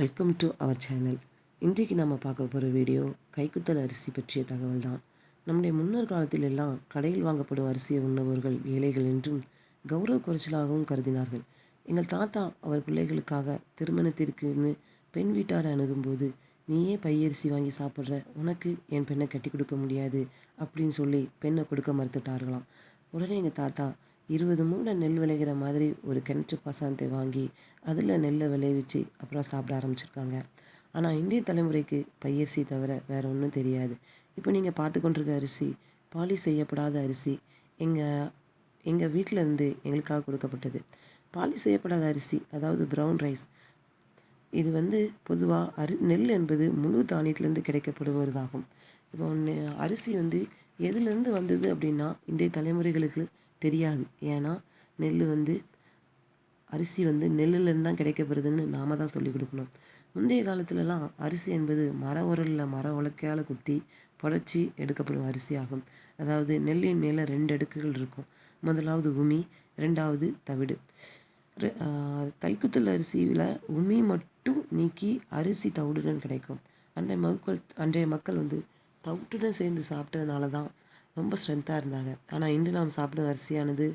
Welcome to our channel. இன்றைக்கு நம்ம பார்க்க போகிற வீடியோ கைக்குத்தல் அரிசி பற்றிய தகவல் தான். நம்முடைய முன்னோர் காலத்தில் எல்லாம் கடையில் வாங்கப்படும் அரிசியை உண்ணவர்கள் ஏழைகள் என்றும் கௌரவ குறைச்சலாகவும் கருதினார்கள். எங்கள் தாத்தா அவர் பிள்ளைகளுக்காக திருமணத்திற்குன்னு பெண் வீட்டாரை அணுகும்போது, நீயே பையரிசி வாங்கி சாப்பிட்ற, உனக்கு என் பெண்ணை கட்டி கொடுக்க முடியாது அப்படின்னு சொல்லி பெண்ணை கொடுக்க மறுத்துட்டார்களாம். உடனே எங்கள் தாத்தா 20 மூடை நெல் விளைகிற மாதிரி ஒரு கிணற்று பாசனத்தை வாங்கி அதில் நெல்லை விளைவிச்சு அப்புறம் சாப்பிட ஆரம்பிச்சிருக்காங்க. ஆனால் இந்திய தலைமுறைக்கு பையரிசி தவிர வேறு ஒன்றும் தெரியாது. இப்போ நீங்கள் பார்த்து கொண்டிருக்க அரிசி பாலிஷ் செய்யப்படாத அரிசி. எங்கள் வீட்டில் இருந்து எங்களுக்காக கொடுக்கப்பட்டது. பாலிஷ் செய்யப்படாத அரிசி, அதாவது ப்ரௌன் ரைஸ். இது பொதுவாக நெல் என்பது முழு தானியத்திலேருந்து கிடைக்கப்படுவதாகும். இப்போ அரிசி எதுலேருந்து வந்தது அப்படின்னா இன்றைய தலைமுறைகளுக்கு தெரியாது. ஏன்னா அரிசி நெல்லுலேருந்து தான் கிடைக்கப்படுதுன்னு நாம தான் சொல்லிக் கொடுக்கணும். முந்தைய காலத்துலலாம் அரிசி என்பது மர உலக்கையால் குத்தி புடைச்சி எடுக்கப்படும் அரிசி ஆகும். அதாவது நெல்லின் மேலே 2 அடுக்குகள் இருக்கும். முதலாவது உமி, 2வது தவிடு. கைக்குத்தல் அரிசியில் உமி மட்டும் நீக்கி அரிசி தவிடுடன் கிடைக்கும். அன்றைய மக்கள் தவிட்டுடன் சேர்ந்து சாப்பிட்டதுனால தான் ரொம்ப ஸ்ட்ரென்த்தாக இருந்தாங்க. ஆனால் இன்று நாம் சாப்பிடும் அரிசியானது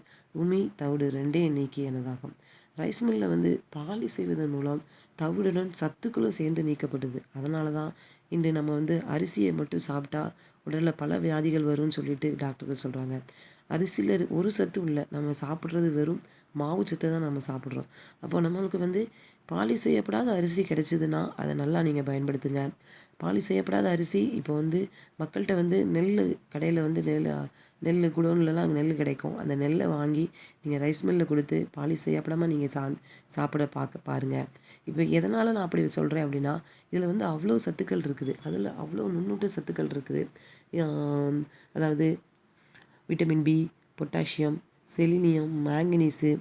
உமி தவிடு 2ஐயும் நீக்கியனதாகும். ரைஸ் மில்லில் பாலி செய்வதன் மூலம் தவிடுடன் சத்துக்களும் சேர்ந்து நீக்கப்பட்டது. அதனால தான் இன்று நம்ம அரிசியை மட்டும் சாப்பிட்டா உடலில் பல வியாதிகள் வரும்னு சொல்லிட்டு டாக்டர்கள் சொல்கிறாங்க. அரிசியில் ஒரு சத்தும் இல்லை. நம்ம சாப்பிட்றது வெறும் மாவு சத்தை தான் நம்ம சாப்பிட்றோம். அப்போ நம்மளுக்கு பாலிஷ் செய்யப்படாத அரிசி கிடைச்சிதுன்னா அதை நல்லா நீங்கள் பயன்படுத்துங்க. பாலிஷ் செய்யப்படாத அரிசி இப்போ மக்கள்கிட்ட நெல் கடையில் நெல் குடோன்லலாம் அங்கே நெல் கிடைக்கும். அந்த நெல்லை வாங்கி நீங்கள் ரைஸ் மில்லில் கொடுத்து பாலிஷ் செய்யப்படாமல் நீங்கள் சாப்பிட பாருங்கள். இப்போ எதனால் நான் அப்படி சொல்கிறேன் அப்படின்னா, இதில் அவ்வளோ சத்துக்கள் இருக்குது. அதில் அவ்வளோ நுண்ணூட்ட சத்துக்கள் இருக்குது. அதாவது vitamin B, potassium, selenium, manganese,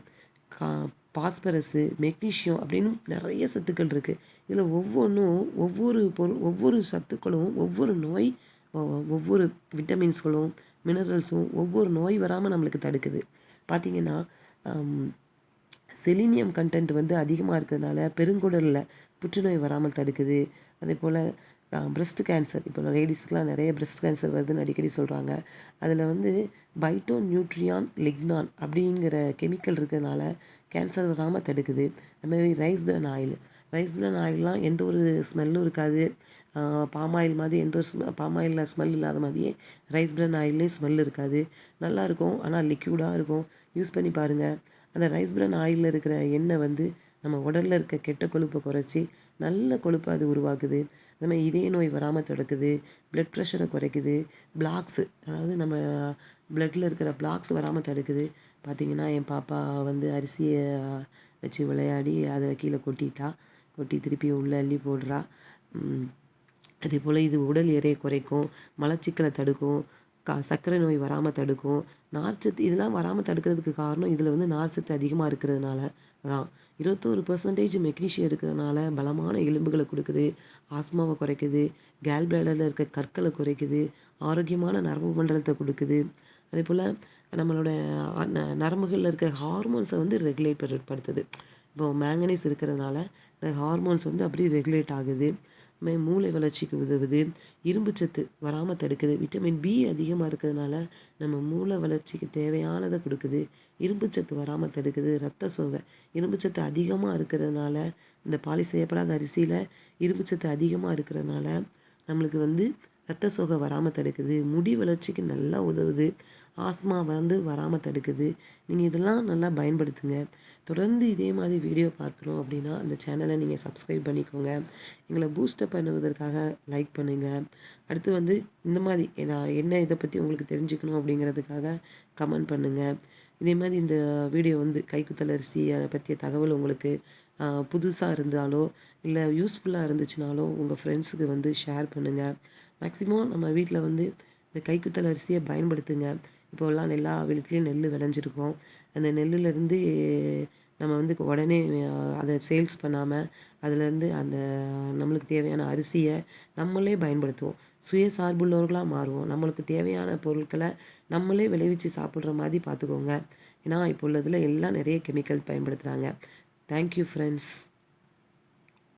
phosphorus, magnesium அப்படின்னு நிறைய சத்துக்கள் இருக்குது. இதில் ஒவ்வொரு சத்துக்களும் ஒவ்வொரு விட்டமின்ஸ்களும் மினரல்ஸும் ஒவ்வொரு நோய் வராமல் நம்மளுக்கு தடுக்குது. பார்த்திங்கன்னா செலினியம் கண்டென்ட் அதிகமாக இருக்கிறதுனால பெருங்குடலில் புற்றுநோய் வராமல் தடுக்குது. அதே போல் பிரெஸ்ட் கேன்சர், இப்போ லேடிஸ்க்கெலாம் நிறைய பிரெஸ்ட் கேன்சர் வருதுன்னு அடிக்கடி சொல்கிறாங்க. அதில் பைட்டோ நியூட்ரியான் லிக்னான் அப்படிங்கிற கெமிக்கல் இருக்கிறதுனால கேன்சர் வராமல் தடுக்குது. அதுமாதிரி ரைஸ் பிரான் ஆயிலெலாம் எந்த ஒரு ஸ்மெல்லும் இருக்காது. பாமாயில் மாதிரி பாமாயிலில் ஸ்மெல் இல்லாத மாதிரியே ரைஸ் பிரான் ஆயில்லையும் ஸ்மெல் இருக்காது. நல்லாயிருக்கும். ஆனால் லிக்யூடாக இருக்கும். யூஸ் பண்ணி பாருங்கள். அந்த ரைஸ் பிரான் ஆயிலில் இருக்கிற எண்ணெய் நம்ம உடலில் இருக்க கெட்ட கொழுப்பை குறைச்சி நல்ல கொழுப்பை அது உருவாக்குது. அதுமாதிரி இதய நோய் வராமல் தடுக்குது. பிளட் ப்ரெஷரை குறைக்குது. பிளாக்ஸு, அதாவது நம்ம பிளட்டில் இருக்கிற பிளாக்ஸ் வராமல் தடுக்குது. பார்த்திங்கன்னா என் பாப்பா அரிசியை வச்சு விளையாடி அதை கீழே கொட்டி திருப்பி உள்ளே அள்ளி போடுறா. அதே போல் இது உடல் எடையை குறைக்கும், மலச்சிக்கலை தடுக்கும், சர்க்கரை நோய் வராமல் தடுக்கும். நார்ச்சத்து இதெல்லாம் வராமல் தடுக்கிறதுக்கு காரணம் இதில் நார்ச்சத்து அதிகமாக இருக்கிறதுனால தான். 21% மெக்னீஷியம் இருக்கிறதுனால பலமான எலும்புகளை கொடுக்குது, ஆஸ்மாவை குறைக்குது, கேல் பிளாடரில் இருக்க கற்களை குறைக்குது, ஆரோக்கியமான நரம்பு மண்டலத்தை கொடுக்குது. அதே போல் நம்மளோட நரம்புகளில் இருக்க ஹார்மோன்ஸை ரெகுலேட் படுத்துது. இப்போ மேங்கனீஸ் இருக்கிறதுனால இந்த ஹார்மோன்ஸ் அப்படியே ரெகுலேட் ஆகுது. மூளை வளர்ச்சிக்கு உதவுது. இரும்பு சத்து வராமல் தடுக்குது. விட்டமின் பி அதிகமாக இருக்கிறதுனால நம்ம மூளை வளர்ச்சிக்கு தேவையானதை கொடுக்குது. இரும்பு சத்து வராமல் தடுக்குது. ரத்த சோகை, இரும்பு சத்து அதிகமாக இருக்கிறதுனால இந்த பாலிஷ் செய்யப்படாத அரிசியில் இரும்பு சத்து அதிகமாக இருக்கிறதுனால நம்மளுக்கு ரத்த சோகை வராமல் தடுக்குது. முடி வளர்ச்சிக்கு நல்லா உதவுது. ஆஸ்மா வராமல் தடுக்குது. நீங்கள் இதெல்லாம் நல்லா பயன்படுத்துங்க. தொடர்ந்து இதே மாதிரி வீடியோ பார்க்கணும் அப்படின்னா அந்த சேனலை நீங்கள் சப்ஸ்கிரைப் பண்ணிக்கோங்க. எங்களை பூஸ்டப் பண்ணுவதற்காக லைக் பண்ணுங்கள். அடுத்து இந்த மாதிரி என்ன இதை பற்றி உங்களுக்கு தெரிஞ்சுக்கணும் அப்படிங்கிறதுக்காக கமெண்ட் பண்ணுங்கள். இதே மாதிரி இந்த வீடியோ கைக்குத்தல் அரிசியை பற்றிய தகவல் உங்களுக்கு புதுசாக இருந்தாலோ இல்லை யூஸ்ஃபுல்லாக இருந்துச்சுனாலோ உங்கள் ஃப்ரெண்ட்ஸுக்கு ஷேர் பண்ணுங்கள். மேக்ஸிமம் நம்ம வீட்டில் இந்த கைக்குத்தல் அரிசியை பயன்படுத்துங்க. இப்போல்லாம் எல்லா வீட்லேயும் நெல் விளைஞ்சிருக்கோம். அந்த நெல்லுலேருந்து நம்ம உடனே அதை சேல்ஸ் பண்ணாமல் அதிலேருந்து அந்த நம்மளுக்கு தேவையான அரிசியை நம்மளே பயன்படுத்துவோம். சுயசார்புள்ளவர்களாக மாறுவோம். நம்மளுக்கு தேவையான பொருட்களை நம்மளே விளைவிச்சு சாப்பிட்ற மாதிரி பார்த்துக்கோங்க. ஏன்னா இப்போ உள்ளதில் எல்லாம் நிறைய கெமிக்கல் பயன்படுத்துகிறாங்க. Thank you friends.